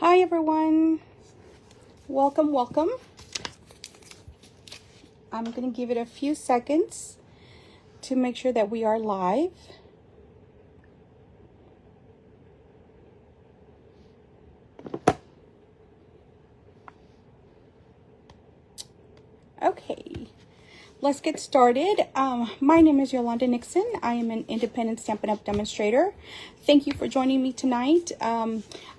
Hi everyone, welcome. I'm going to give it a few seconds to make sure that we are live. Okay, let's get started. My name is Yolanda Nixon. I am an independent Stampin' Up! Demonstrator. Thank you for joining me tonight.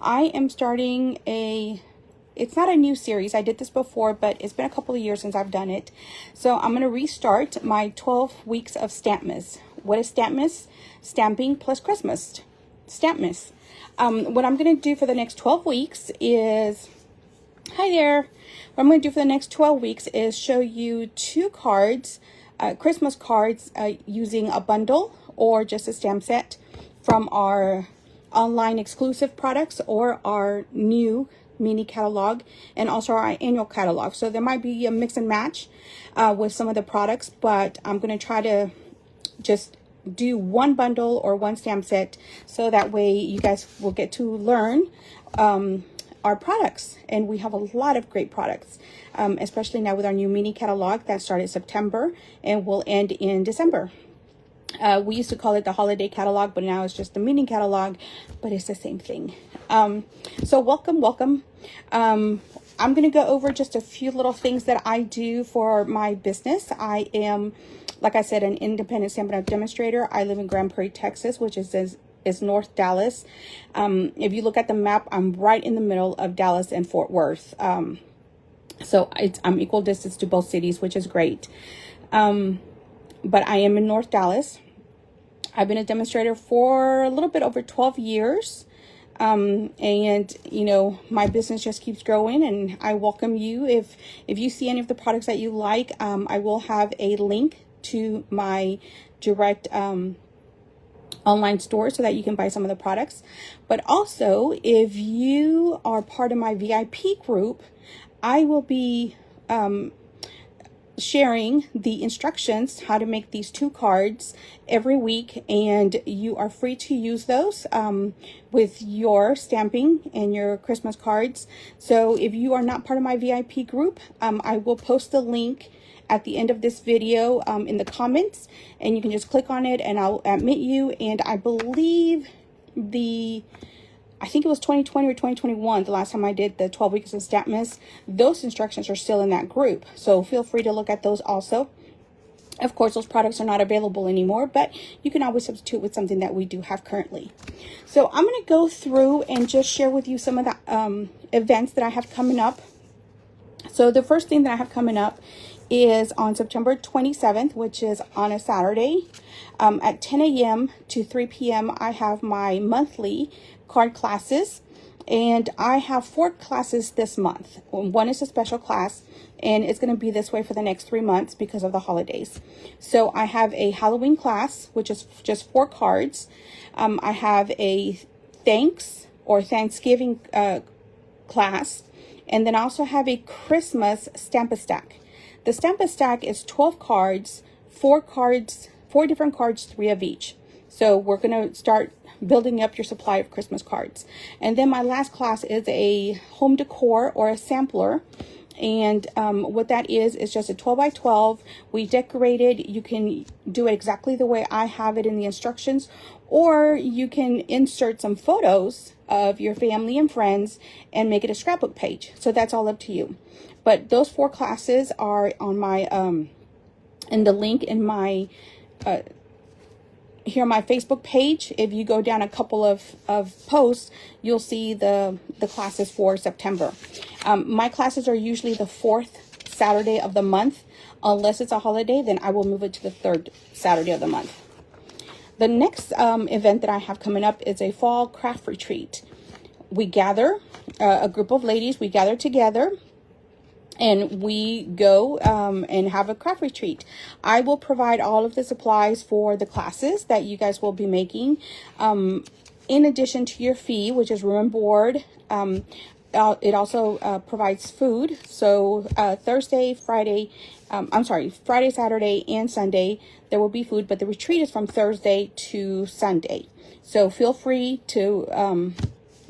I am starting it's not a new series. I did this before, but it's been a couple of years since I've done it. So I'm going to restart my 12 weeks of Stampmas. What is Stampmas? Stamping plus Christmas. Stampmas. What I'm going to do for the next 12 weeks is... Hi there. What I'm going to do for the next 12 weeks is show you two cards, Christmas cards, using a bundle or just a stamp set from our online exclusive products or our new mini catalog and also our annual catalog. So there might be a mix and match with some of the products, but I'm going to try to just do one bundle or one stamp set so that way you guys will get to learn our products. And we have a lot of great products, especially now with our new mini catalog that started September and will end in December. We used to call it the holiday catalog, but now it's just the mini catalog, but it's the same thing. So welcome. I'm going to go over just a few little things that I do for my business. I am, like I said, an independent Stampin' Up! Demonstrator. I live in Grand Prairie, Texas, which is North Dallas. If you look at the map, I'm right in the middle of Dallas and Fort Worth. So I'm equal distance to both cities, which is great. But I am in North Dallas. I've been a demonstrator for a little bit over 12 years. And you know, my business just keeps growing, and I welcome you. If you see any of the products that you like, I will have a link to my direct, online store so that you can buy some of the products. But also, if you are part of my VIP group, I will be sharing the instructions how to make these two cards every week, and you are free to use those with your stamping and your Christmas cards. So if you are not part of my VIP group, I will post the link at the end of this video in the comments, and you can just click on it and I'll admit you. And I believe I think it was 2020 or 2021, the last time I did the 12 weeks of Stampmas. Those instructions are still in that group, so feel free to look at those also. Of course, those products are not available anymore, but you can always substitute with something that we do have currently. So I'm going to go through and just share with you some of the events that I have coming up. So the first thing that I have coming up is on September 27th, which is on a Saturday, at 10 a.m. to 3 p.m. I have my monthly card classes, and I have 4 classes this month. One is a special class, and it's going to be this way for the next 3 months because of the holidays. So I have a Halloween class, which is just 4 cards. I have a thanks or Thanksgiving class, and then I also have a Christmas Stamp-a-Stack. The Stamp-a-Stack is 12 cards, 4 different cards, 3 of each. So we're going to start building up your supply of Christmas cards. And then my last class is a home decor or a sampler. And what that is just a 12 by 12. We decorated. You can do it exactly the way I have it in the instructions, or you can insert some photos of your family and friends and make it a scrapbook page. So that's all up to you. But those 4 classes are on my in the link in my here on my Facebook page. If you go down a couple of posts, you'll see the classes for September. My classes are usually the 4th Saturday of the month. Unless it's a holiday, then I will move it to the 3rd Saturday of the month. The next event that I have coming up is a fall craft retreat. We gather, a group of ladies, we gather together, and we go and have a craft retreat. I will provide all of the supplies for the classes that you guys will be making. In addition to your fee, which is room and board, it also provides food. So Friday, Saturday, and Sunday, there will be food, but the retreat is from Thursday to Sunday. So feel free to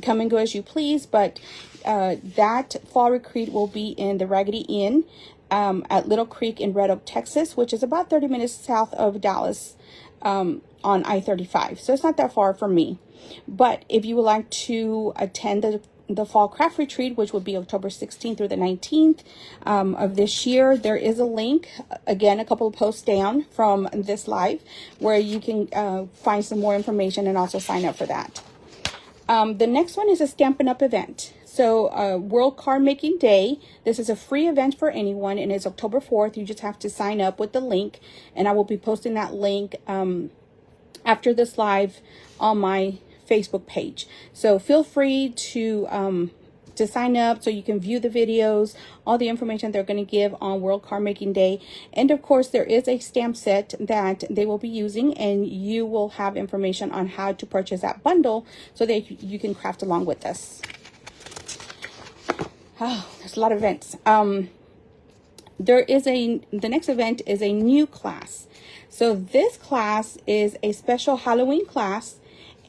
come and go as you please, but that fall retreat will be in the Raggedy Inn at Little Creek in Red Oak, Texas, which is about 30 minutes south of Dallas on I-35. So it's not that far from me. But if you would like to attend the fall craft retreat, which will be October 16th through the 19th of this year, there is a link, again, a couple of posts down from this live, where you can find some more information and also sign up for that. The next one is a Stampin' Up! Event. So World Card Making Day. This is a free event for anyone, and it's October 4th. You just have to sign up with the link, and I will be posting that link after this live on my Facebook page. So feel free to sign up so you can view the videos, all the information they're going to give on World Card Making Day. And of course, there is a stamp set that they will be using, and you will have information on how to purchase that bundle so that you can craft along with us. Oh, there's a lot of events. The next event is a new class. So this class is a special Halloween class,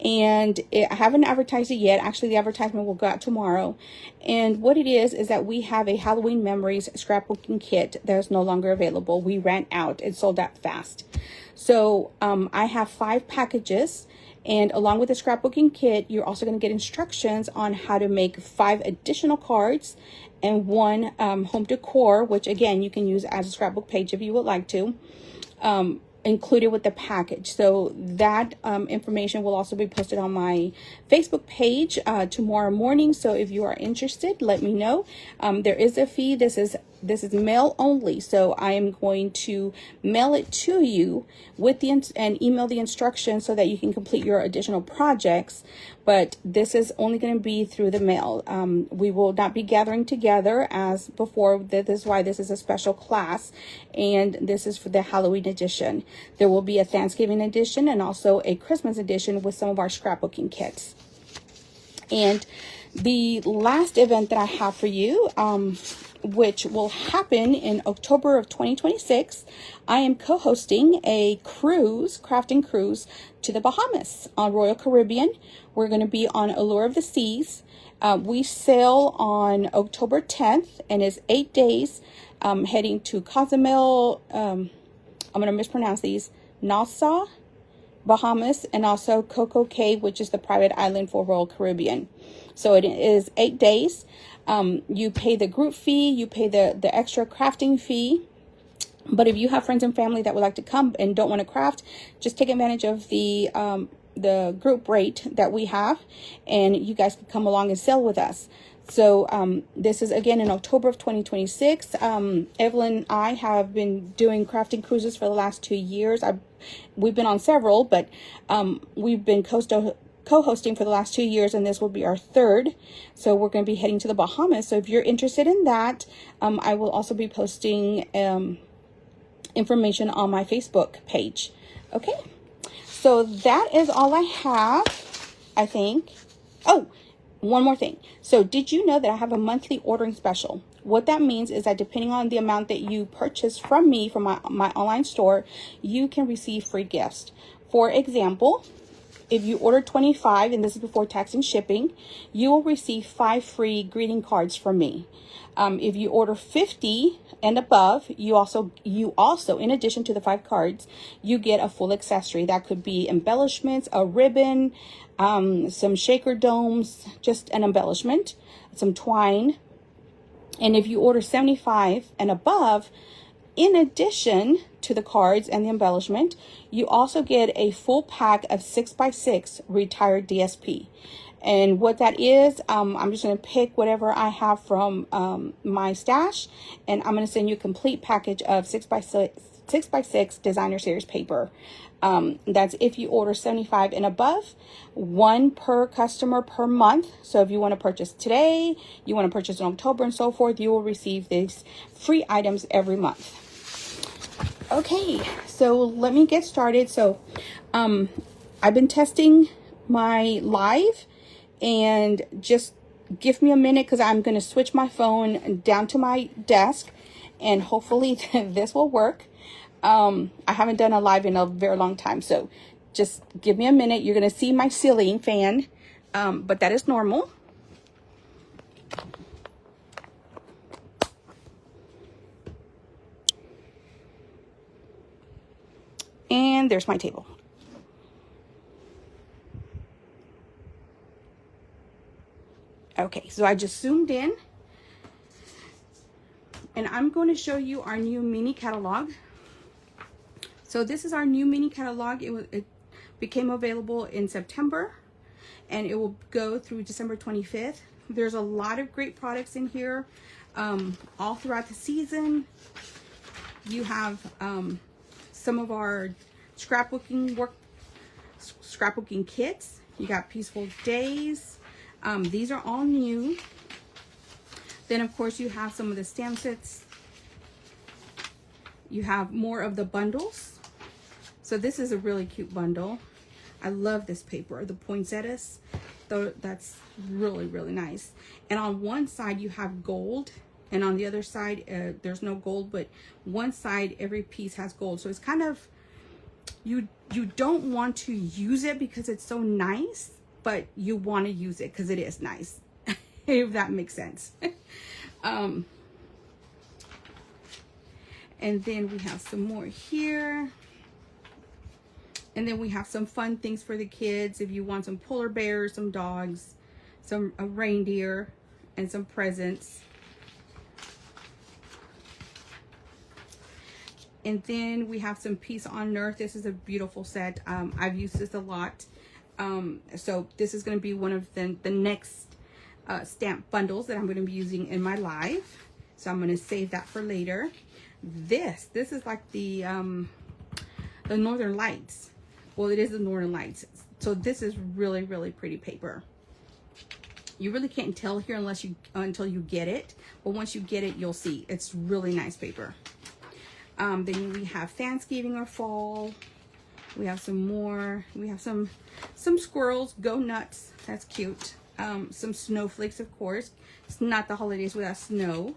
and I haven't advertised it yet. Actually, the advertisement will go out tomorrow. And what it is that we have a Halloween Memories scrapbooking kit that is no longer available. We ran out. It sold out fast. So I have 5 packages. And along with the scrapbooking kit, you're also going to get instructions on how to make 5 additional cards and 1 home decor, which again, you can use as a scrapbook page if you would like to. Included with the package. So that information will also be posted on my Facebook page tomorrow morning. So if you are interested, let me know. There is a fee. This is mail only, so I am going to mail it to you with and email the instructions so that you can complete your additional projects. But this is only going to be through the mail. We will not be gathering together as before. This is why this is a special class, and this is for the Halloween edition. There will be a Thanksgiving edition and also a Christmas edition with some of our scrapbooking kits. And the last event that I have for you, which will happen in October of 2026, I am co-hosting a crafting cruise to the Bahamas on Royal Caribbean. We're going to be on Allure of the Seas. We sail on October 10th, and it's 8 days, heading to Cozumel, I'm going to mispronounce these, Nassau, Bahamas, and also Coco Cay, which is the private island for Royal Caribbean. So it is 8 days. You pay the group fee, you pay the extra crafting fee. But if you have friends and family that would like to come and don't want to craft, just take advantage of the group rate that we have, and you guys can come along and sail with us. So this is again in October of 2026. Evelyn and I have been doing crafting cruises for the last 2 years. We've been on several, but we've been co-hosting for the last 2 years, and this will be our 3rd. So we're going to be heading to the Bahamas. So if you're interested in that, I will also be posting information on my Facebook page. Okay, so that is all I have, I think. Oh, one more thing. So did you know that I have a monthly ordering special? What that means is that depending on the amount that you purchase from me, from my online store, you can receive free gifts. For example, if you order 25, and this is before tax and shipping, you will receive 5 free greeting cards from me. If you order 50 and above, you also, in addition to the 5 cards, you get a full accessory. That could be embellishments, a ribbon, some shaker domes, just an embellishment, some twine. And if you order 75 and above, in addition to the cards and the embellishment, you also get a full pack of 6x6 retired DSP. And what that is, I'm just going to pick whatever I have from my stash, and I'm going to send you a complete package of 6x6 designer series paper. That's if you order 75 and above, 1 per customer per month. So if you want to purchase today, you want to purchase in October and so forth, you will receive these free items every month. Okay, so let me get started. So I've been testing my live, and just give me a minute because I'm going to switch my phone down to my desk, and hopefully this will work. I haven't done a live in a very long time, so just give me a minute. You're going to see my ceiling fan but that is normal. And there's my table. Okay, so I just zoomed in, and I'm going to show you our new mini catalog. So this is our new mini catalog. It became available in September, and it will go through December 25th. There's a lot of great products in here, all throughout the season. You have some of our scrapbooking kits. You got Peaceful Days. These are all new. Then of course you have some of the stamp sets. You have more of the bundles. So this is a really cute bundle. I love this paper, the poinsettias. Though that's really, really nice. And on one side you have gold, and on the other side there's no gold, but one side every piece has gold. So it's kind of, you don't want to use it because it's so nice, but you want to use it because it is nice. If that makes sense. And then we have some more here. And then we have some fun things for the kids. If you want some polar bears, some dogs, a reindeer, and some presents. And then we have some Peace on Earth. This is a beautiful set. I've used this a lot. So this is going to be one of the next stamp bundles that I'm going to be using in my live. So I'm going to save that for later. This is like the Northern Lights. Well, it is the Northern Lights. So this is really, really pretty paper. You really can't tell here until you get it. But once you get it, you'll see. It's really nice paper. Then we have Thanksgiving or fall. We have some more. We have some squirrels. Go nuts. That's cute. Some snowflakes, of course. It's not the holidays without snow.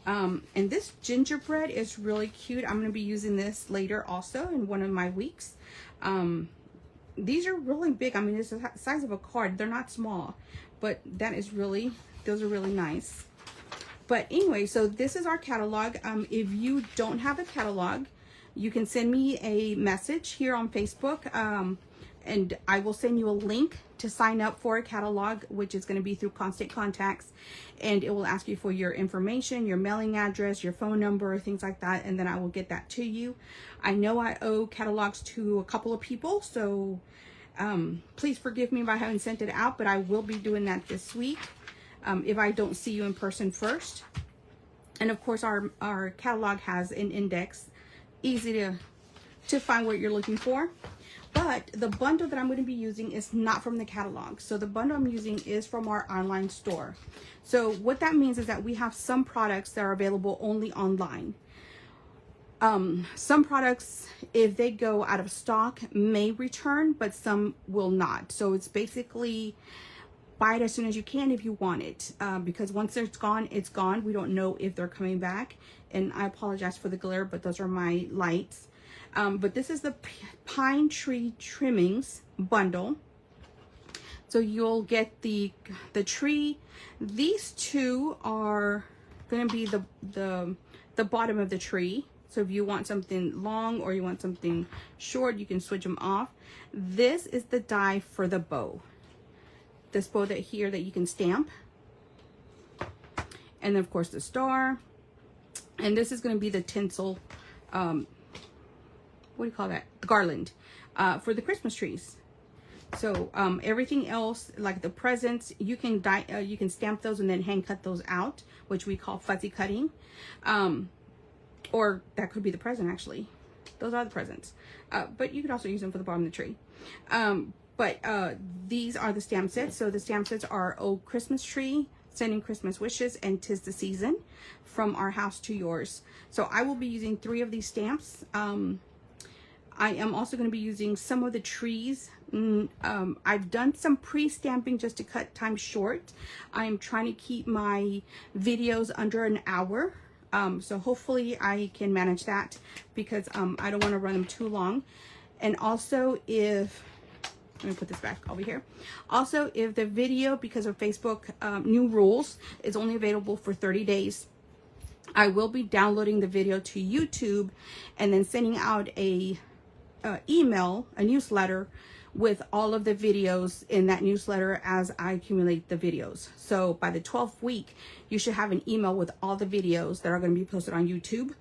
And this gingerbread is really cute. I'm going to be using this later also in one of my weeks. These are really big. I mean, it's the size of a card. They're not small, but those are really nice. But anyway, so this is our catalog. If you don't have a catalog, you can send me a message here on Facebook, and I will send you a link to sign up for a catalog, which is going to be through Constant Contacts, and it will ask you for your information, your mailing address, your phone number, things like that, and then I will get that to you. I know I owe catalogs to a couple of people, so please forgive me if I haven't sent it out, but I will be doing that this week if I don't see you in person first. And of course our catalog has an index, easy to find what you're looking for. But the bundle that I'm going to be using is not from the catalog. So the bundle I'm using is from our online store. So what that means is that we have some products that are available only online. Some products, if they go out of stock, may return, but some will not. So it's basically buy it as soon as you can if you want it, because once it's gone, it's gone. We don't know if they're coming back. And I apologize for the glare, but those are my lights. But this is the Pine Tree Trimmings Bundle. So you'll get the tree. These two are going to be the bottom of the tree. So if you want something long or you want something short, you can switch them off. This is the die for the bow. This bow that you can stamp. And then of course the star. And this is going to be the tinsel, what do you call that? The garland for the Christmas trees. So everything else, like the presents, you can stamp those and then hand cut those out, which we call fuzzy cutting. Or that could be the present, actually. Those are the presents. But you could also use them for the bottom of the tree. But these are the stamp sets. So the stamp sets are Oh Christmas Tree, Sending Christmas Wishes, and 'Tis the Season, From Our House to Yours. So I will be using 3 of these stamps. I am also going to be using some of the trees. I've done some pre-stamping just to cut time short. I'm trying to keep my videos under an hour. So hopefully I can manage that, because I don't want to run them too long. And also, if Let me put this back over here. Also, if the video, because of Facebook new rules, is only available for 30 days, I will be downloading the video to YouTube and then sending out a email, a newsletter with all of the videos in that newsletter as I accumulate the videos. So by the 12th week, you should have an email with all the videos that are going to be posted on YouTube.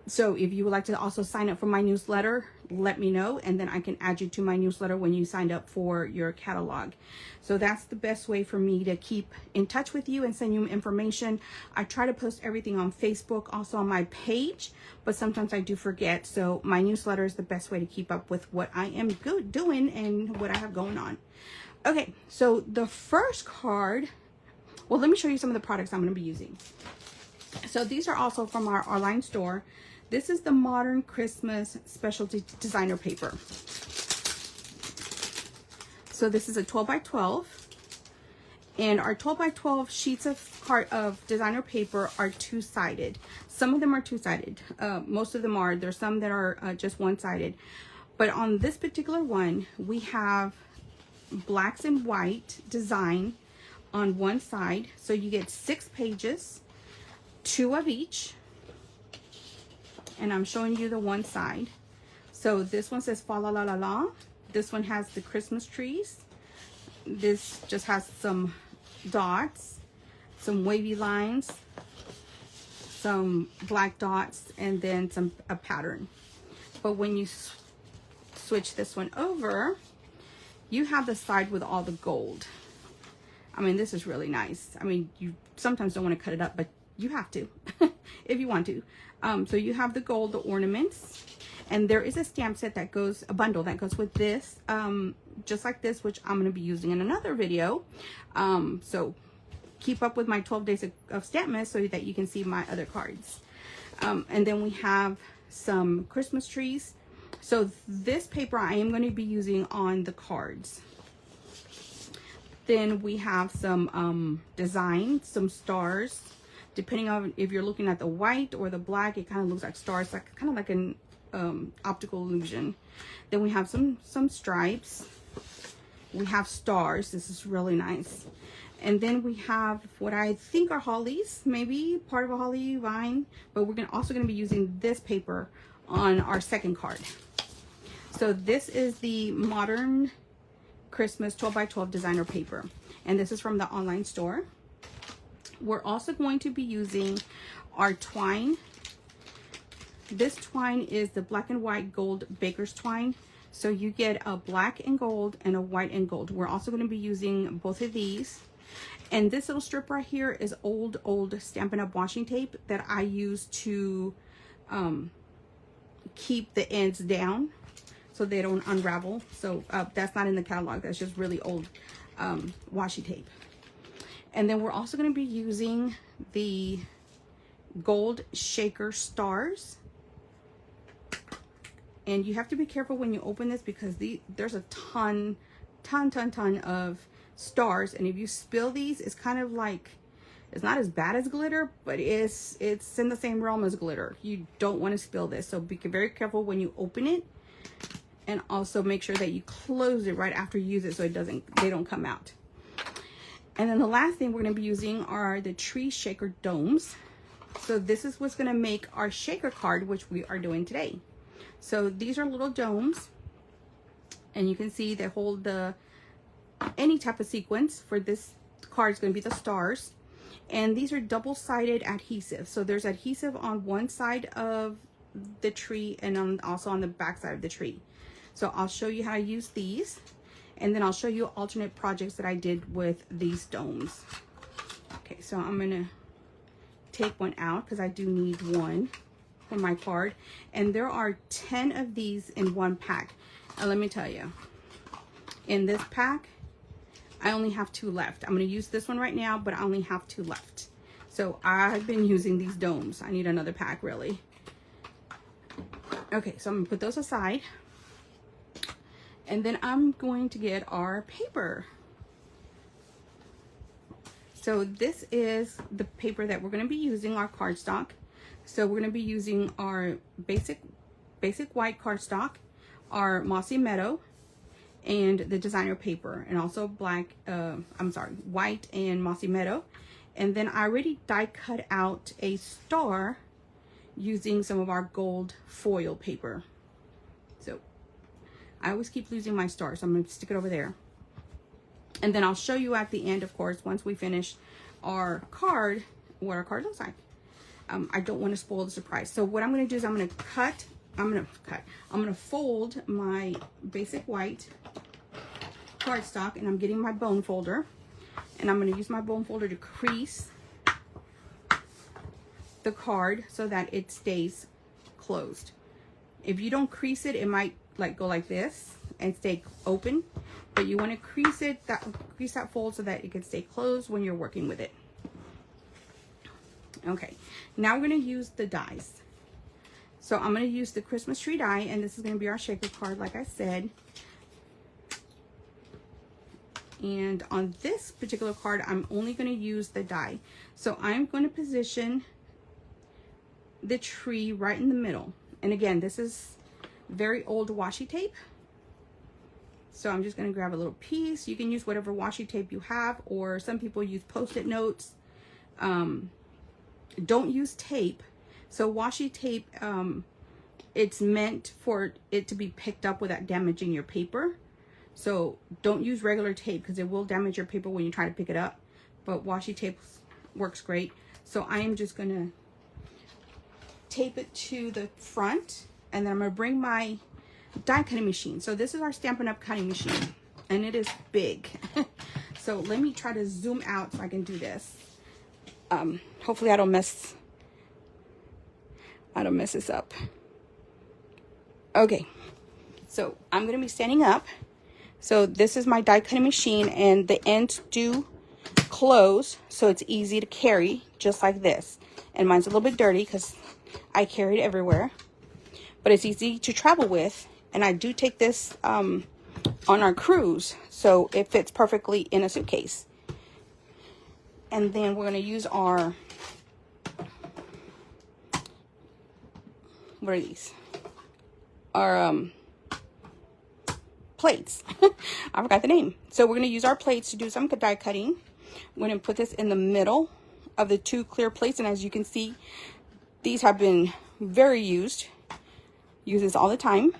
So if you would like to also sign up for my newsletter, let me know, and then I can add you to my newsletter when you signed up for your catalog. So that's the best way for me to keep in touch with you and send you information. I try to post everything on Facebook, also on my page, but sometimes I do forget. So my newsletter is the best way to keep up with what I am doing and what I have going on. Okay, so the first card, well, let me show you some of the products I'm going to be using. So these are also from our online store. This is the Modern Christmas Specialty Designer Paper. So this is a 12 by 12. And our 12 by 12 sheets of designer paper are two-sided. Some of them are two-sided. Most of them are. There's some that are just one-sided. But on this particular one, we have blacks and white design on one side. So you get 6 pages, 2 of each. And I'm showing you the one side. So this one says fa la la la la. This one has the Christmas trees. This just has some dots, some wavy lines, some black dots, and then a pattern. But when you switch this one over, you have the side with all the gold. I mean, this is really nice. I mean, you sometimes don't want to cut it up, but you have to if you want to. So you have the gold, the ornaments, and there is a stamp set that goes, a bundle that goes with this, just like this, which I'm going to be using in another video. So keep up with my 12 days of Stampmas so that you can see my other cards. And then we have some Christmas trees. So this paper I am going to be using on the cards. Then we have some design, some stars. Depending on if you're looking at the white or the black, it kind of looks like stars, like kind of like an optical illusion. Then we have some stripes. We have stars. This is really nice. And then we have what I think are hollies, maybe part of a holly vine, but we're also going to be using this paper on our second card. So this is the Modern Christmas 12 by 12 designer paper, and this is from the online store. We're also going to be using our twine. This twine is the black and white gold baker's twine. So you get a black and gold and a white and gold. We're also going to be using both of these. And this little strip right here is old Stampin' Up! Washi tape that I use to keep the ends down so they don't unravel. So that's not in the catalog. That's just really old washi tape. And then we're also going to be using the gold shaker stars. And you have to be careful when you open this because there's a ton of stars. And if you spill these, it's kind of like, it's not as bad as glitter, but it's in the same realm as glitter. You don't want to spill this. So be very careful when you open it. And also make sure that you close it right after you use it so they don't come out. And then the last thing we're going to be using are the tree shaker domes. So this is what's going to make our shaker card, which we are doing today. So these are little domes, and you can see they hold any type of sequence. For this card is going to be the stars, and these are double-sided adhesive. So there's adhesive on one side of the tree and also on the back side of the tree. So I'll show you how to use these. And then I'll show you alternate projects that I did with these domes. Okay, so I'm gonna take one out because I do need one for my card. And there are 10 of these in one pack. And let me tell you, in this pack, I only have 2 left. I'm gonna use this one right now, but I only have 2 left. So I've been using these domes. I need another pack, really. Okay, so I'm gonna put those aside. And then I'm going to get our paper. So this is the paper that we're going to be using, our cardstock. So we're going to be using our basic white cardstock, our Mossy Meadow, and the designer paper, and also black, white and mossy meadow. And then I already die cut out a star using some of our gold foil paper. So I always keep losing my star, so I'm going to stick it over there. And then I'll show you at the end, of course, once we finish our card, what our card looks like. I don't want to spoil the surprise. So what I'm going to do is I'm going to fold my basic white cardstock, and I'm getting my bone folder, and I'm going to use my bone folder to crease the card so that it stays closed. If you don't crease it, it might like go like this and stay open, but you want to crease that fold so that it can stay closed when you're working with it. Okay, now we're going to use the dies. So I'm going to use the Christmas tree die, and this is going to be our shaker card, like I said. And on this particular card, I'm only going to use the die. So I'm going to position the tree right in the middle. And again, this is very old washi tape. So I'm just going to grab a little piece. You can use whatever washi tape you have, or some people use Post-it notes. Don't use tape. So washi tape, it's meant for it to be picked up without damaging your paper. So don't use regular tape because it will damage your paper when you try to pick it up. But washi tape works great. So I am just going to tape it to the front, and then I'm going to bring my die cutting machine. So this is our Stampin' Up! Cutting machine, and it is big. So let me try to zoom out so I can do this. Hopefully I don't mess this up. Okay, so I'm going to be standing up. So this is my die cutting machine, and the ends do close, so it's easy to carry, just like this. And mine's a little bit dirty because I carry it everywhere, but it's easy to travel with. And I do take this on our cruise, so it fits perfectly in a suitcase. And then we're going to use our, what are these? Our plates. I forgot the name. So we're going to use our plates to do some die cutting. I'm going to put this in the middle of the two clear plates, and as you can see, these have been very used. Use this all the time.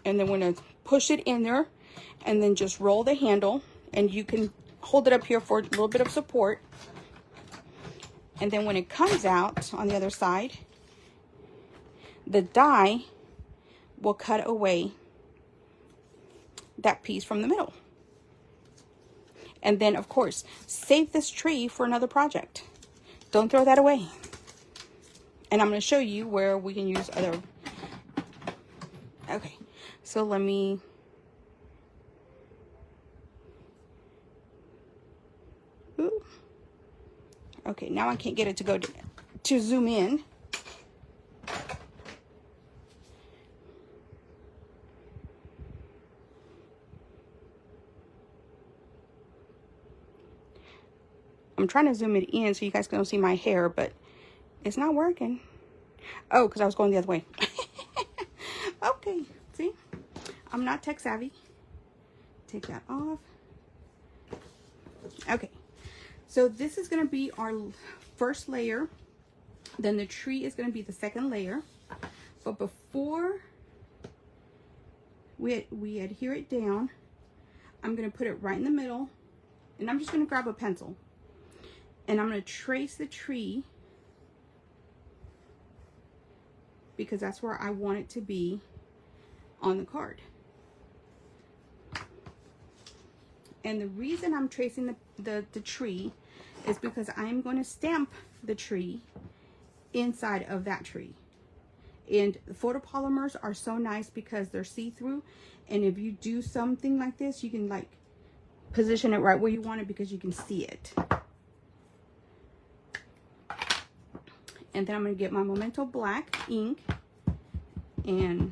And then we're going to push it in there, and then just roll the handle, and you can hold it up here for a little bit of support. And then when it comes out on the other side, the die will cut away that piece from the middle. And then, of course, save this tree for another project. Don't throw that away. And I'm going to show you where we can use other. Okay, so let me. Ooh. Okay, now I can't get it to go to zoom in. I'm trying to zoom it in so you guys can see my hair, but it's not working. Oh, because I was going the other way. Okay, see? I'm not tech savvy. Take that off. Okay, so this is going to be our first layer. Then the tree is going to be the second layer. But before we adhere it down, I'm going to put it right in the middle. And I'm just going to grab a pencil. And I'm going to trace the tree because that's where I want it to be on the card. And the reason I'm tracing the tree is because I'm going to stamp the tree inside of that tree. And the photopolymers are so nice because they're see-through. And if you do something like this, you can like position it right where you want it because you can see it. And then I'm going to get my Memento Black ink and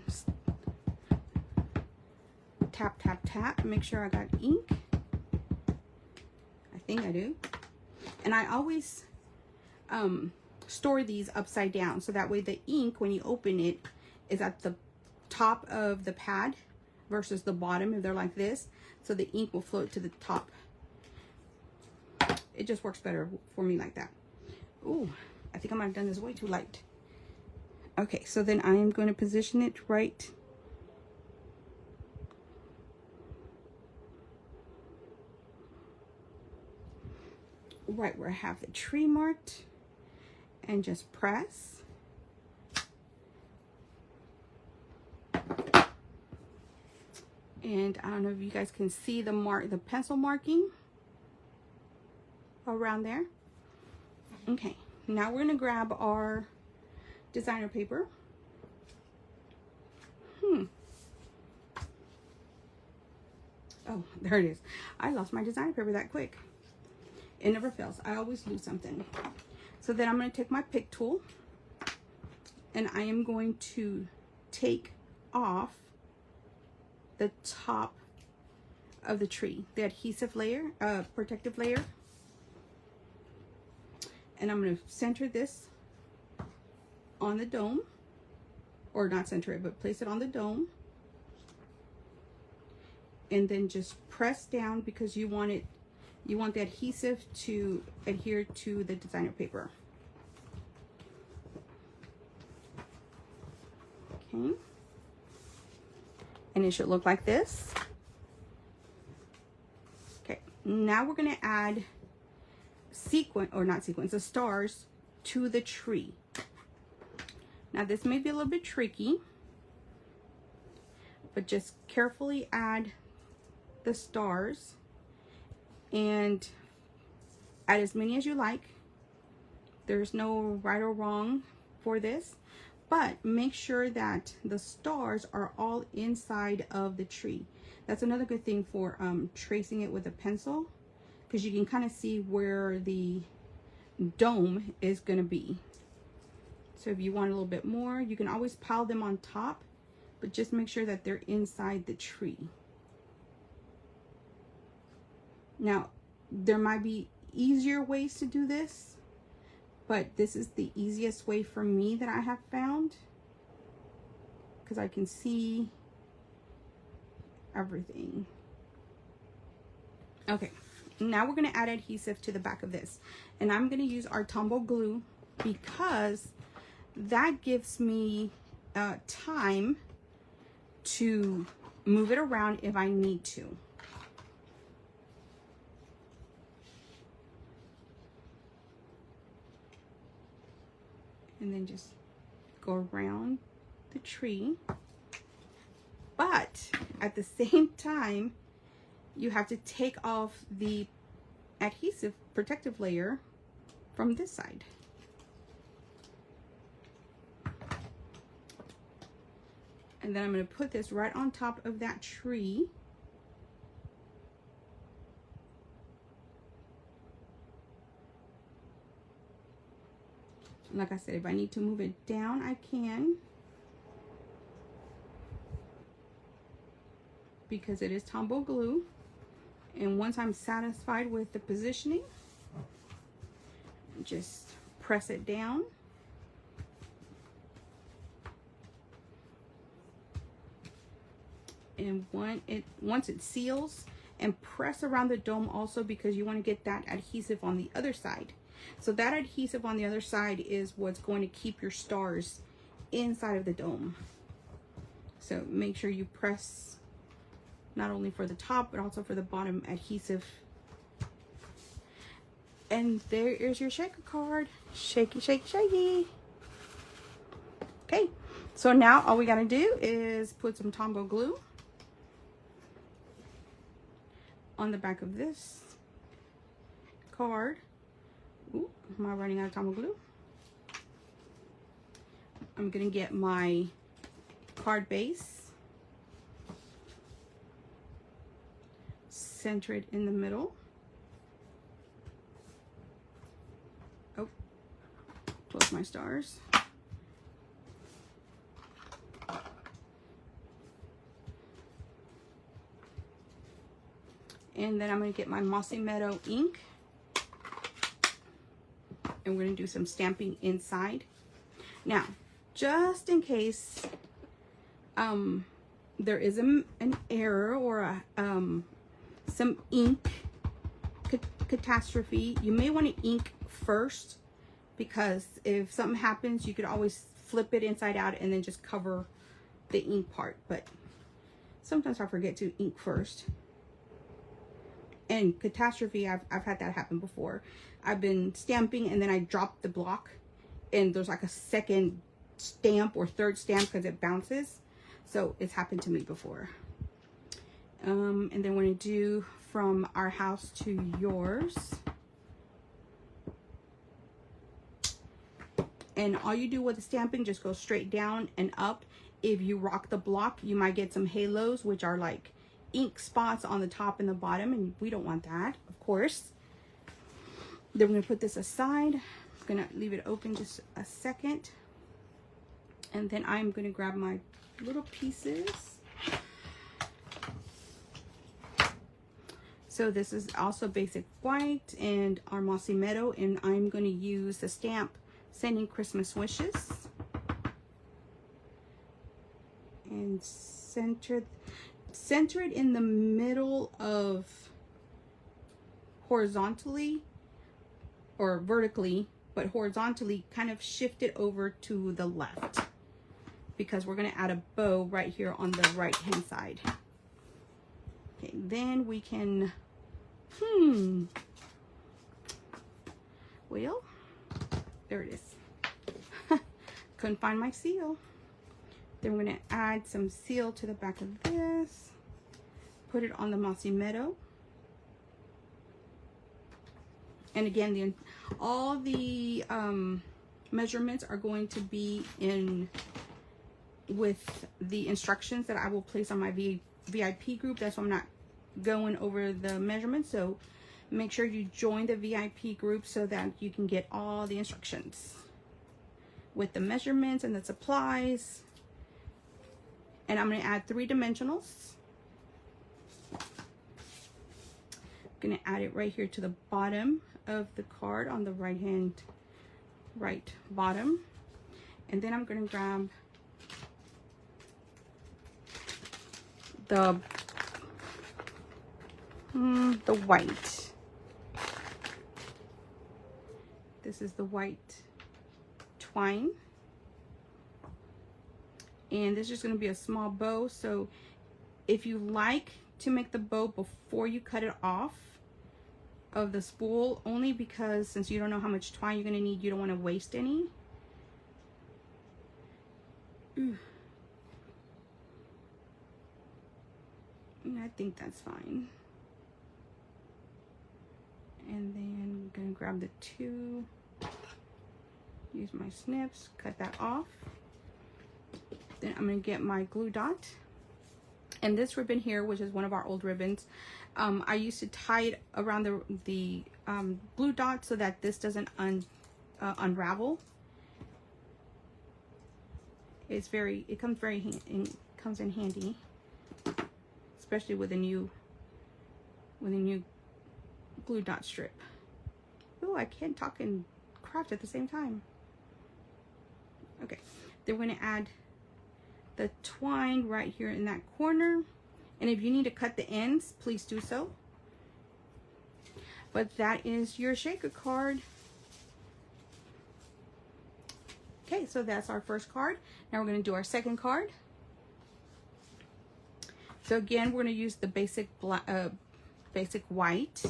tap, tap, tap. Make sure I got ink. I think I do. And I always store these upside down so that way the ink, when you open it, is at the top of the pad, versus the bottom if they're like this, so the ink will float to the top. It just works better for me like that. Ooh, I think I might have done this way too light. Okay, so then I am going to position it right where I have the tree marked, and just press. And I don't know if you guys can see the pencil marking around there. Okay, now we're gonna grab our designer paper. Oh, there it is. I lost my designer paper that quick. It never fails. I always lose something. So then I'm going to take my pick tool, and I am going to take off the top of the tree, the adhesive layer, protective layer. And I'm going to center this on the dome, or not center it, but place it on the dome. And then just press down, because you want the adhesive to adhere to the designer paper. Okay. And it should look like this. Okay, now we're gonna add the stars to the tree. Now this may be a little bit tricky, but just carefully add the stars, and add as many as you like. There's no right or wrong for this, but make sure that the stars are all inside of the tree. That's another good thing for tracing it with a pencil, because you can kind of see where the dome is going to be. So if you want a little bit more, you can always pile them on top, but just make sure that they're inside the tree. Now, there might be easier ways to do this, but this is the easiest way for me that I have found, because I can see everything. Okay, now we're going to add adhesive to the back of this, and I'm going to use our Tombow glue, because that gives me time to move it around if I need to. And then just go around the tree. But at the same time, you have to take off the adhesive protective layer from this side. And then I'm going to put this right on top of that tree. Like I said, if I need to move it down, I can, because it is Tombow glue. And once I'm satisfied with the positioning, just press it down. And once it seals, and press around the dome also, because you want to get that adhesive on the other side. So that adhesive on the other side is what's going to keep your stars inside of the dome. So make sure you press not only for the top, but also for the bottom adhesive. And there is your shaker card. Shaky, shaky, shaky. Okay, so now all we gotta do is put some Tombow glue on the back of this card. Ooh, am I running out of Tombow glue? I'm gonna get my card base, center it in the middle. Oh, close my stars. And then I'm gonna get my Mossy Meadow ink, and we're going to do some stamping inside. Now, just in case there is an error or a some ink catastrophe, you may want to ink first, because if something happens, you could always flip it inside out and then just cover the ink part. But sometimes I forget to ink first. And catastrophe, I've had that happen before. I've been stamping and then I dropped the block and there's like a second stamp or third stamp because it bounces. So it's happened to me before. And then we're going to do from our house to yours. And all you do with the stamping, just go straight down and up. If you rock the block, you might get some halos, which are like ink spots on the top and the bottom, and we don't want that, of course. Then we're going to put this aside. I'm going to leave it open just a second. And then I'm going to grab my little pieces. So this is also basic white and our mossy meadow, and I'm going to use the stamp Sending Christmas Wishes. And center it in the middle of horizontally or vertically, but horizontally kind of shift it over to the left, because we're going to add a bow right here on the right hand side. Okay, then we can well, there it is. Couldn't find my seal. Then we're going to add some seal to the back of this. Put it on the mossy meadow. And again, all the measurements are going to be in with the instructions that I will place on my VIP group. That's why I'm not going over the measurements. So make sure you join the VIP group so that you can get all the instructions with the measurements and the supplies. And I'm going to add 3 dimensionals. I'm going to add it right here to the bottom of the card on the right bottom. And then I'm going to grab the white. This is the white twine. And this is just going to be a small bow. So if you like to make the bow before you cut it off of the spool, only because since you don't know how much twine you're going to need, you don't want to waste any. I think that's fine. And then I'm going to grab the 2, use my snips, cut that off. Then I'm going to get my glue dot. And this ribbon here, which is one of our old ribbons, I used to tie it around the glue dot so that this doesn't unravel. It comes in handy, especially with a new glue dot strip. Oh, I can't talk and craft at the same time. Okay, then we're going to add the twine right here in that corner, and if you need to cut the ends, please do so. But that is your shaker card. Okay, so that's our first card. Now we're going to do our second card. So again, we're going to use the basic white,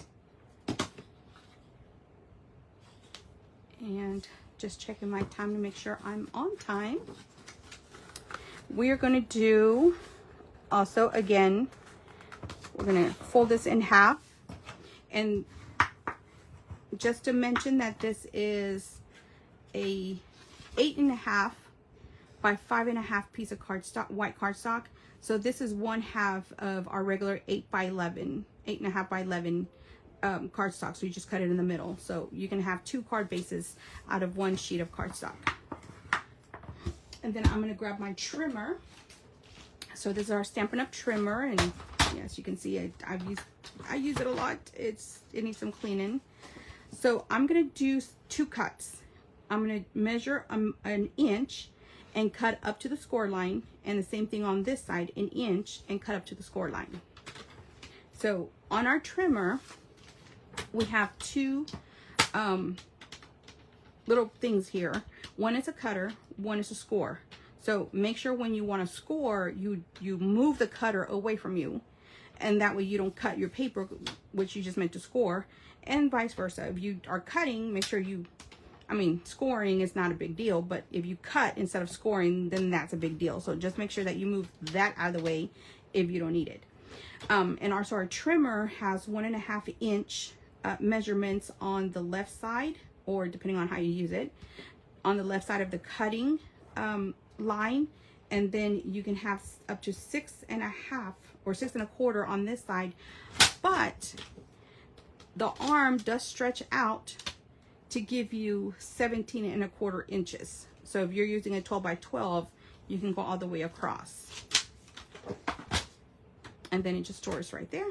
and just checking my time to make sure I'm on time. We are going to do also, again, we're going to fold this in half. And just to mention that this is a 8.5 by 5.5 piece of cardstock, white cardstock. So this is 1/2 of our regular 8 by 11, 8.5 by 11 cardstock. So you just cut it in the middle. So you can have 2 card bases out of 1 sheet of cardstock. And then I'm going to grab my trimmer. So this is our Stampin' Up! Trimmer, and yes, you can see I use it a lot. It needs some cleaning. So I'm going to do 2 cuts. I'm going to measure an inch, and cut up to the score line, and the same thing on this side, 1 inch, and cut up to the score line. So on our trimmer, we have two little things here. One is a cutter, one is a score. So make sure when you want to score, you move the cutter away from you, and that way you don't cut your paper, which you just meant to score, and vice versa. If you are cutting, make sure you, I mean, scoring is not a big deal, but if you cut instead of scoring, then that's a big deal. So just make sure that you move that out of the way if you don't need it. And also our trimmer has 1.5 inch measurements on the left side, or depending on how you use it, on the left side of the cutting line, and then you can have up to 6.5 or 6.25 on this side, but the arm does stretch out to give you 17.25 inches. So if you're using a 12 by 12, you can go all the way across, and then it just stores right there.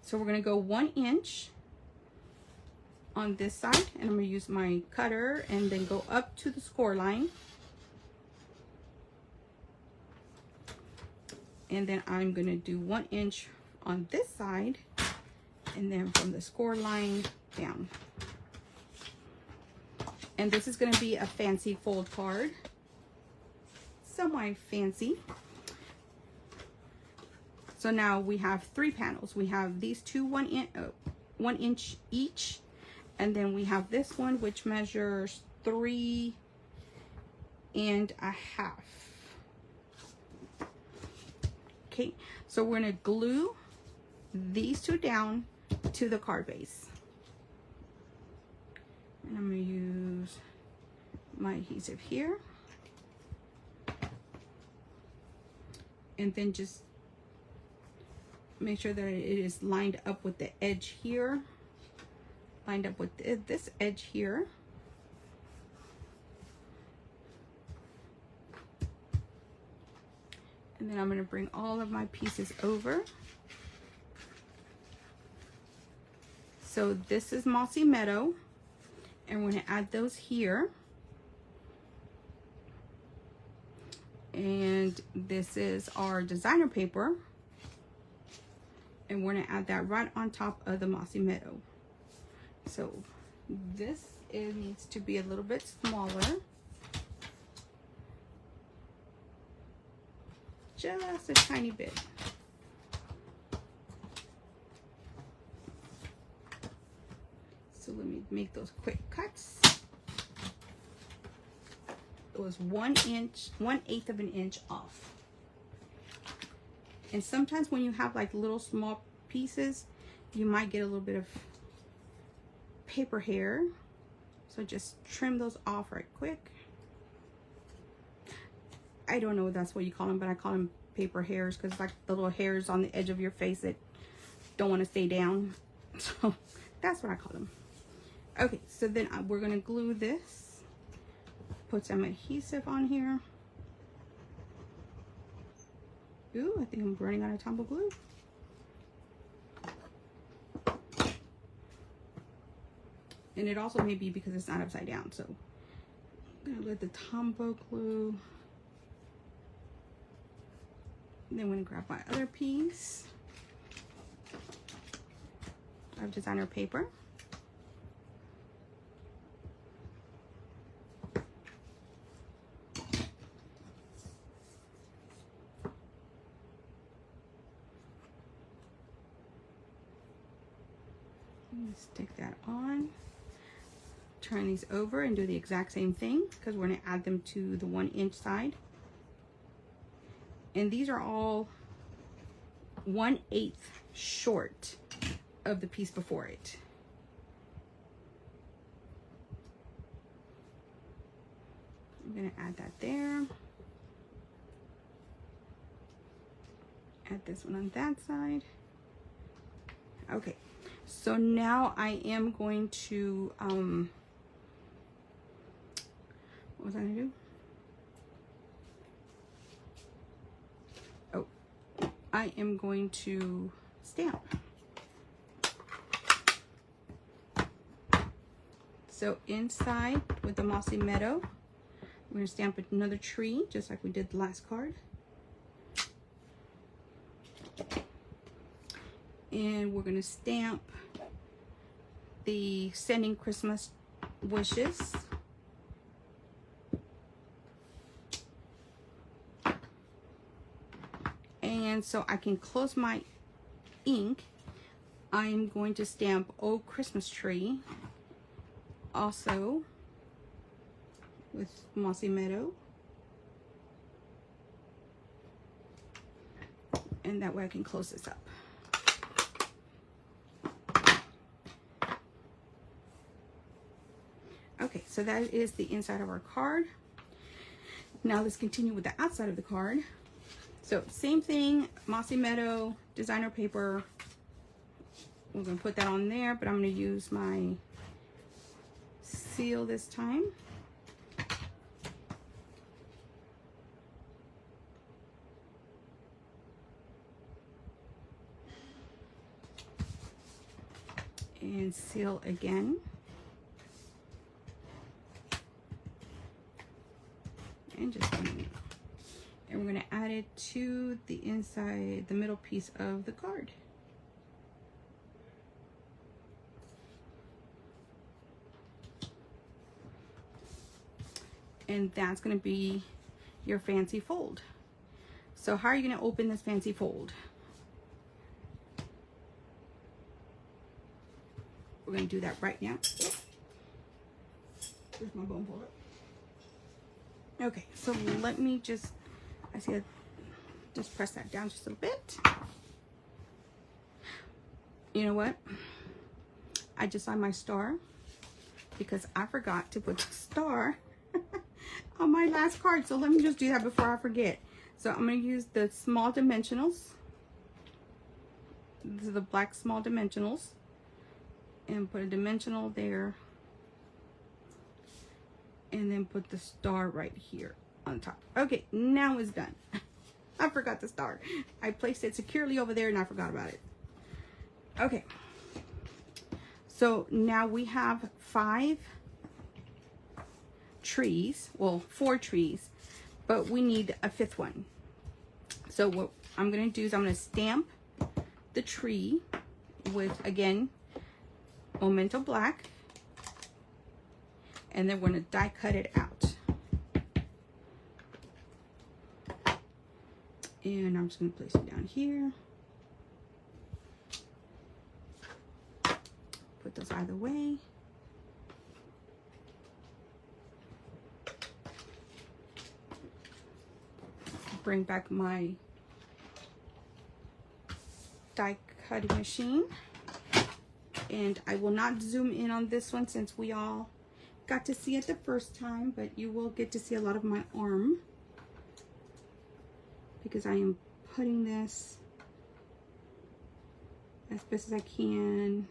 So we're going to go 1 inch on this side, and I'm going to use my cutter and then go up to the score line, and then I'm going to do 1 inch on this side, and then from the score line down. And this is going to be a fancy fold card, semi fancy. So now we have 3 panels. We have these two 1 inch each, and then we have this one which measures 3.5. Okay, so we're going to glue these two down to the card base, and I'm going to use my adhesive here, and then just make sure that it is lined up with the edge here, lined up with this edge here. And then I'm going to bring all of my pieces over. So this is Mossy Meadow, and we're going to add those here. And this is our designer paper, and we're going to add that right on top of the Mossy Meadow. So this needs to be a little bit smaller, just a tiny bit. So let me make those quick cuts. It was 1 inch, 1/8 of an inch off. And sometimes when you have like little small pieces, you might get a little bit of paper hair. So just trim those off right quick. I don't know if that's what you call them, but I call them paper hairs because it's like the little hairs on the edge of your face that don't want to stay down. So that's what I call them. Okay, so then we're going to glue this. Put some adhesive on here. Ooh, I think I'm running out of tumble glue. And it also may be because it's not upside down. So I'm gonna let the tumble glue. And then I'm gonna grab my other piece of designer paper. Stick that on, turn these over and do the exact same thing because we're going to add them to the 1 inch side. And these are all 1/8 short of the piece before it. I'm going to add that there. Add this one on that side. Okay. So now I am going to, what was I going to do? Oh, I am going to stamp. So inside with the Mossy Meadow, we're going to stamp another tree, just like we did the last card. And we're going to stamp the Sending Christmas Wishes. And so I can close my ink, I'm going to stamp Oh Christmas Tree, also with Mossy Meadow. And that way I can close this up. Okay, so that is the inside of our card. Now let's continue with the outside of the card. So same thing, Mossy Meadow, designer paper. We're gonna put that on there, but I'm gonna use my seal this time. And seal again. And just and we're going to add it to the inside, the middle piece of the card. And that's going to be your fancy fold. So how are you going to open this fancy fold? We're going to do that right now. Where's my bone folder? Okay, so let me just, I see, just press that down just a bit. You know what? I just saw my star because I forgot to put the star on my last card. So let me just do that before I forget. So I'm going to use the small dimensionals. These are the black small dimensionals. And put a dimensional there. And then put the star right here on top. Okay, now it's done. I forgot the star. I placed it securely over there and I forgot about it. Okay. So now we have 5 trees. Well, 4 trees. But we need a 5th one. So what I'm going to do is I'm going to stamp the tree with, again, Memento Black. And then we're going to die cut it out. And I'm just going to place it down here. Put those either way. Bring back my die cutting machine. And I will not zoom in on this one since we all got to see it the first time, but you will get to see a lot of my arm because I am putting this as best as I can.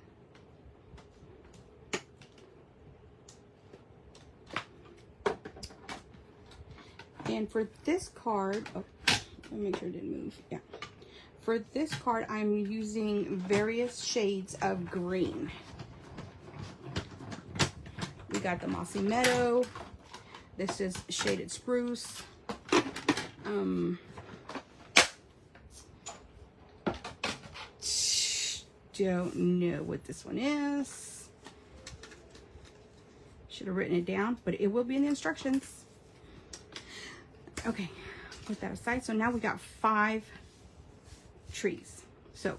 And for this card, oh, let me make sure it didn't move. Yeah. For this card, I'm using various shades of green. We got the Mossy Meadow. This is Shaded Spruce. Don't know what this one is. Should have written it down, but it will be in the instructions. Okay, put that aside. So now we got 5 trees. So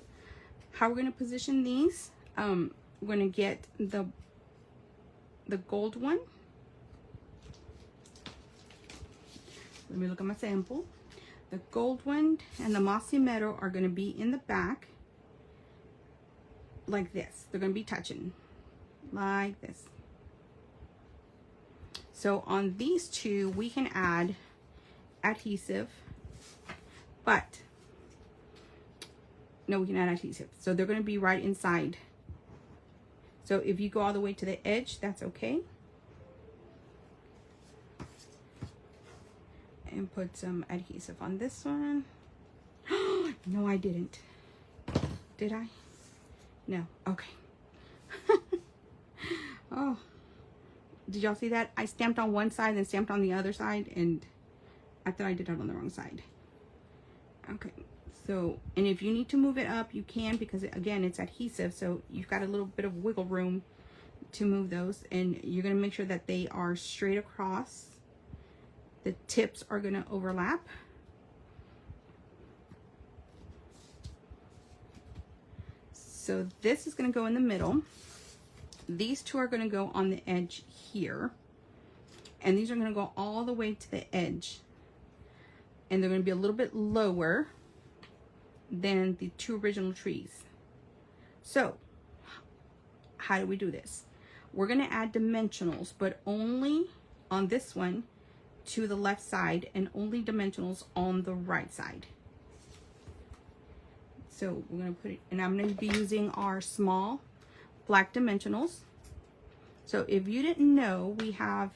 how we're going to position these, we're going to get the gold one. Let me look at my sample. The gold one and the Mossy Meadow are going to be in the back like this. They're going to be touching like this. So on these two we can add adhesive, but no, we can add adhesive. So they're going to be right inside. So if you go all the way to the edge, that's okay. And put some adhesive on this one. No, I didn't. Did I? No. Okay. Oh, Did y'all see that? I stamped on one side and stamped on the other side, and I thought I did it on the wrong side. Okay, so, and if you need to move it up, you can, because again, it's adhesive, so you've got a little bit of wiggle room to move those, and you're going to make sure that they are straight across. The tips are going to overlap. So this is going to go in the middle. These two are going to go on the edge here, and these are going to go all the way to the edge, and they're going to be a little bit lower than the two original trees. So how do we do this? We're going to add dimensionals, but only on this one to the left side, and only dimensionals on the right side. So we're going to put it, and I'm going to be using our small black dimensionals. So if you didn't know, we have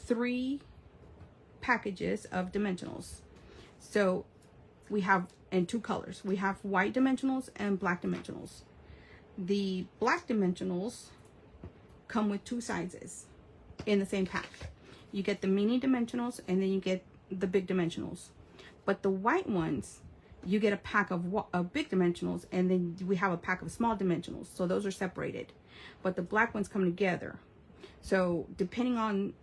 3 packages of dimensionals. So we have in 2 colors. We have white dimensionals and black dimensionals. The black dimensionals come with 2 sizes in the same pack. You get the mini dimensionals, and then you get the big dimensionals. But the white ones, you get a pack of big dimensionals, and then we have a pack of small dimensionals. So those are separated. But the black ones come together. So depending on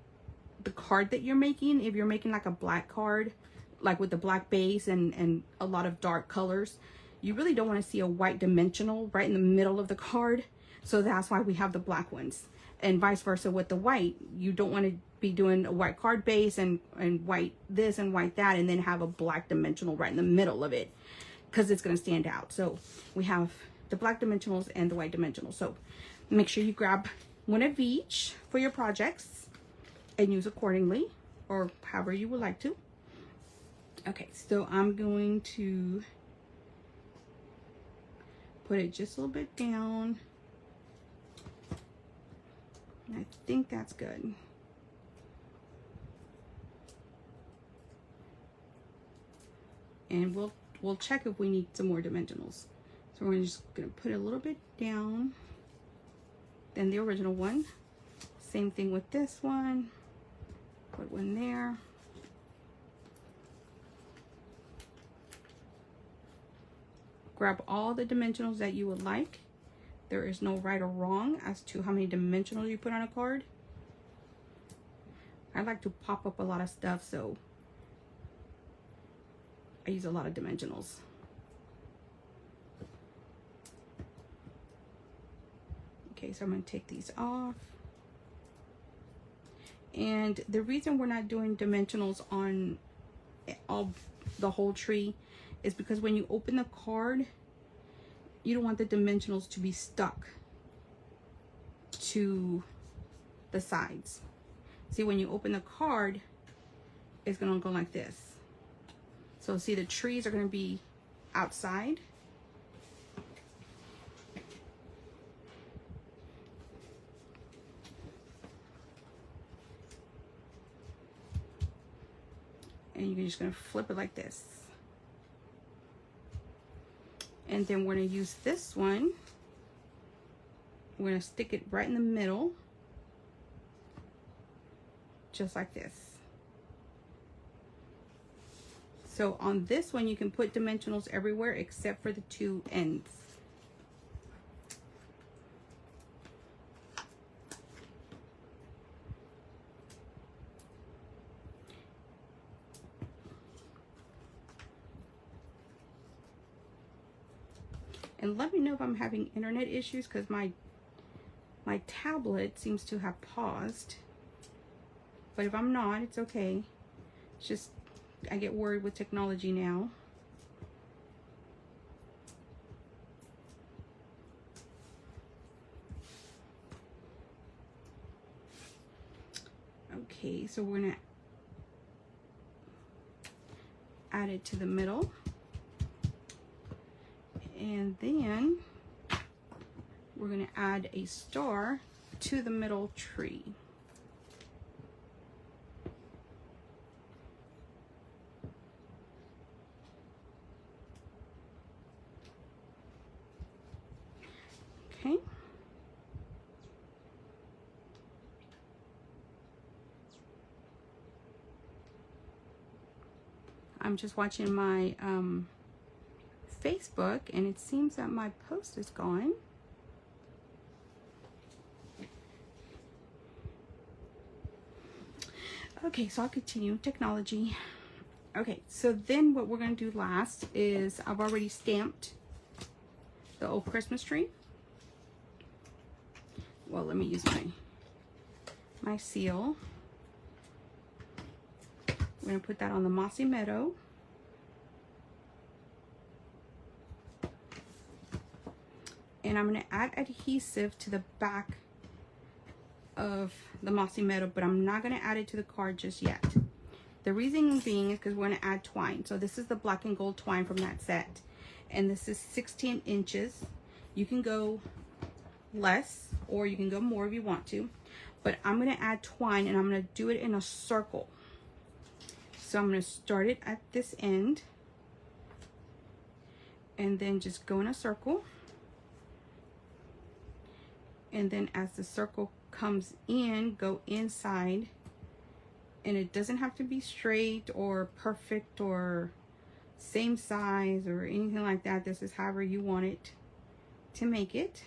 the card that you're making, if you're making like a black card, like with the black base and a lot of dark colors, you really don't want to see a white dimensional right in the middle of the card. So that's why we have the black ones. And vice versa with the white, you don't want to be doing a white card base and white this and white that, and then have a black dimensional right in the middle of it, because it's going to stand out. So we have the black dimensionals and the white dimensionals. So make sure you grab one of each for your projects and use accordingly, or however you would like to. Okay, so I'm going to put it just a little bit down. I think that's good. And we'll check if we need some more dimensionals. So we're just gonna put a little bit down than the original one. Same thing with this one. Put one there. Grab all the dimensionals that you would like. There is no right or wrong as to how many dimensionals you put on a card. I like to pop up a lot of stuff, so I use a lot of dimensionals. Okay, so I'm going to take these off. And the reason we're not doing dimensionals on the whole tree is because when you open the card, you don't want the dimensionals to be stuck to the sides. See, when you open the card, it's going to go like this. So see, the trees are going to be outside. And you're just going to flip it like this. And then we're going to use this one. We're going to stick it right in the middle, just like this. So on this one, you can put dimensionals everywhere except for the 2 ends. And let me know if I'm having internet issues, because my tablet seems to have paused. But if I'm not, it's okay. It's just, I get worried with technology now. Okay, so we're gonna add it to the middle. And then we're going to add a star to the middle tree. Okay. I'm just watching my Facebook, and it seems that my post is gone. Okay, so I'll continue. Technology. Okay, so then what we're going to do last is I've already stamped the old Christmas tree. Well, let me use my seal. We're going to put that on the mossy meadow. And I'm going to add adhesive to the back of the mossy meadow, but I'm not going to add it to the card just yet. The reason being is because we're going to add twine. So this is the black and gold twine from that set, and this is 16 inches. You can go less or you can go more if you want to, but I'm going to add twine, and I'm going to do it in a circle. So I'm going to start it at this end and then just go in a circle, and then as the circle comes in, go inside. And it doesn't have to be straight or perfect or same size or anything like that. This is however you want it to make it.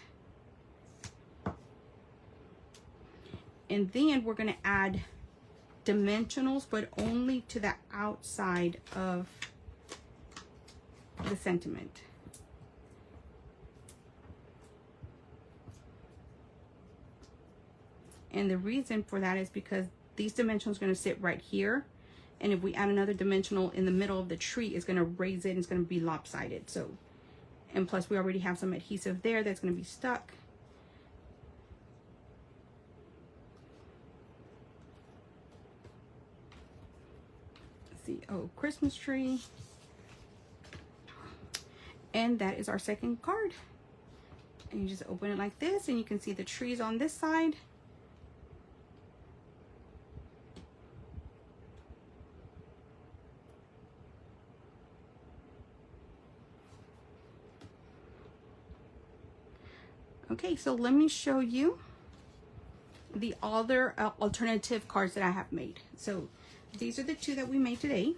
And then we're going to add dimensionals, but only to the outside of the sentiment. And the reason for that is because these dimensionals are going to sit right here, and if we add another dimensional in the middle of the tree, it's going to raise it and it's going to be lopsided. So, and plus we already have some adhesive there that's going to be stuck. Let's see, oh, Christmas tree. And that is our second card. And you just open it like this, and you can see the trees on this side. Okay, so let me show you the other alternative cards that I have made. So these are the two that we made today.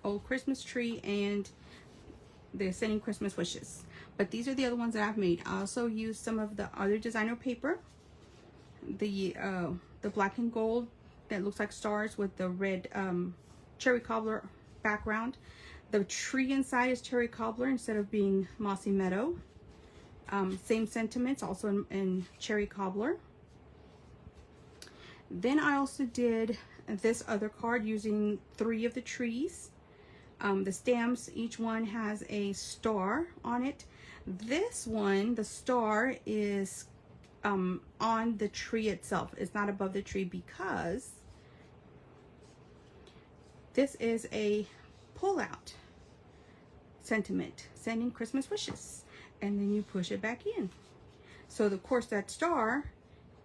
Old Christmas tree and the Sending Christmas Wishes. But these are the other ones that I've made. I also used some of the other designer paper. The black and gold that looks like stars with the red cherry cobbler background. The tree inside is cherry cobbler instead of being mossy meadow. Same sentiments, also in cherry cobbler. Then I also did this other card using 3 of the trees. The stamps, each one has a star on it. This one, the star is on the tree itself. It's not above the tree because this is a pull-out sentiment, Sending Christmas Wishes, and then you push it back in. So of course that star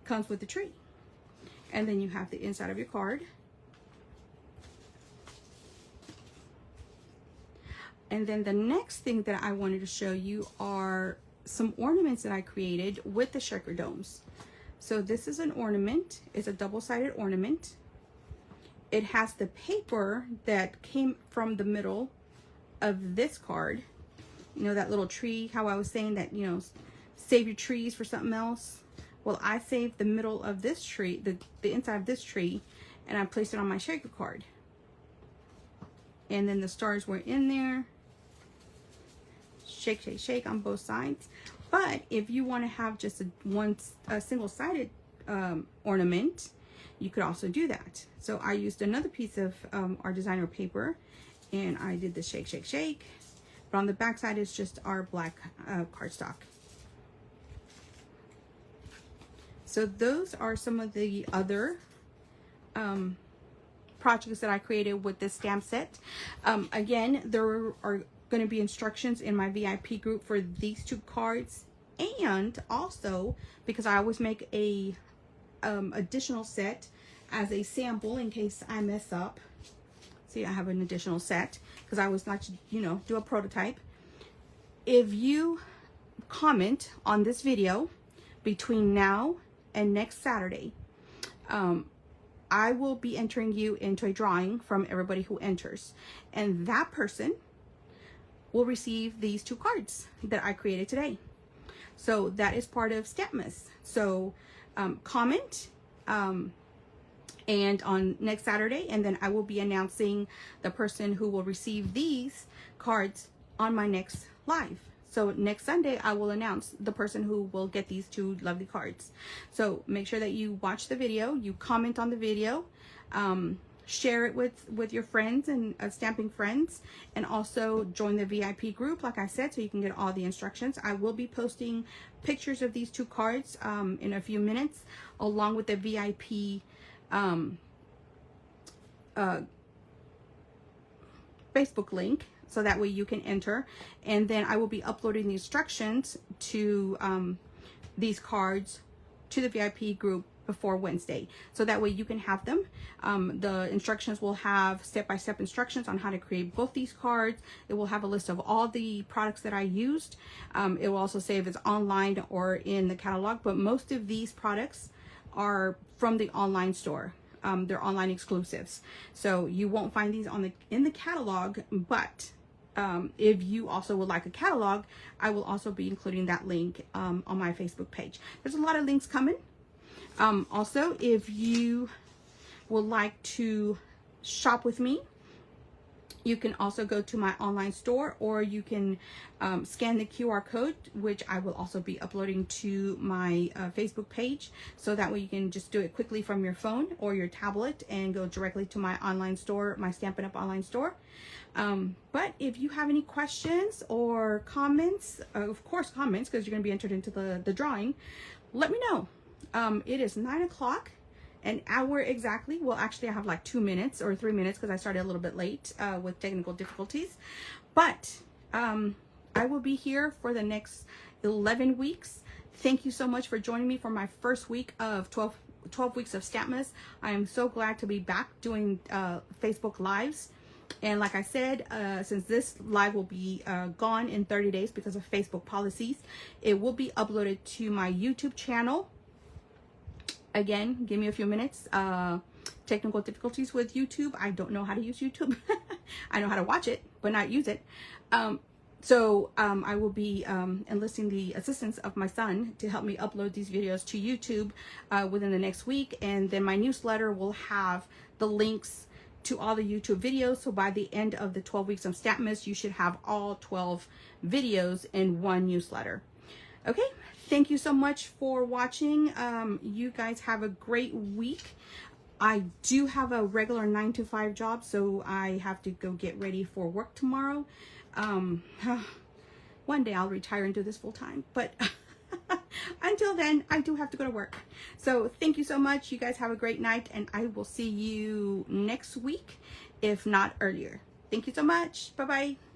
comes with the tree, and then you have the inside of your card. And then the next thing that I wanted to show you are some ornaments that I created with the shaker domes. So this is an ornament. It's a double-sided ornament. It has the paper that came from the middle of this card. You know, that little tree, how I was saying that, you know, save your trees for something else. Well, I saved the middle of this tree, the inside of this tree, and I placed it on my shaker card. And then the stars were in there. Shake, shake, shake on both sides. But if you want to have just a single-sided ornament, you could also do that. So I used another piece of our designer paper, and I did the shake, shake, shake. But on the back side is just our black cardstock. So those are some of the other projects that I created with this stamp set. Again, there are going to be instructions in my VIP group for these 2 cards, and also because I always make a additional set as a sample in case I mess up. See, I have an additional set because I always like to, you know, do a prototype. If you comment on this video between now and next Saturday, I will be entering you into a drawing from everybody who enters, and that person will receive these 2 cards that I created today. So that is part of Stampmas. So comment and on next Saturday, and then I will be announcing the person who will receive these cards on my next live. So next Sunday, I will announce the person who will get these 2 lovely cards. So make sure that you watch the video, you comment on the video, share it with your friends and stamping friends, and also join the VIP group, like I said, so you can get all the instructions. I will be posting pictures of these 2 cards in a few minutes, along with the VIP Facebook link, so that way you can enter. And then I will be uploading the instructions to these cards to the VIP group before Wednesday, so that way you can have them. The instructions will have step-by-step instructions on how to create both these cards. It will have a list of all the products that I used. It will also say if it's online or in the catalog, but most of these products are from the online store. They're online exclusives, so you won't find these in the catalog. But if you also would like a catalog, I will also be including that link on my Facebook page. There's a lot of links coming. Also, if you would like to shop with me, you can also go to my online store, or you can scan the QR code, which I will also be uploading to my Facebook page. So that way you can just do it quickly from your phone or your tablet and go directly to my online store, my Stampin' Up! Online store. But if you have any questions or comments, of course comments, because you're going to be entered into the drawing, let me know. It is 9 o'clock. An hour exactly. Well, actually I have like 2 minutes or 3 minutes because I started a little bit late with technical difficulties. But I will be here for the next 11 weeks. Thank you so much for joining me for my first week of 12 weeks of Stampmas. I am so glad to be back doing Facebook Lives. And like I said, since this live will be gone in 30 days because of Facebook policies, it will be uploaded to my YouTube channel. Again, give me a few minutes. Technical difficulties with YouTube. I don't know how to use YouTube. I know how to watch it, but not use it. So I will be enlisting the assistance of my son to help me upload these videos to YouTube within the next week. And then my newsletter will have the links to all the YouTube videos. So by the end of the 12 weeks of Stampmas, you should have all 12 videos in one newsletter. Okay, thank you so much for watching. You guys have a great week. I do have a regular 9-to-5 job, so I have to go get ready for work tomorrow. One day I'll retire and do this full time, but until then, I do have to go to work. So thank you so much. You guys have a great night, and I will see you next week, if not earlier. Thank you so much. Bye-bye.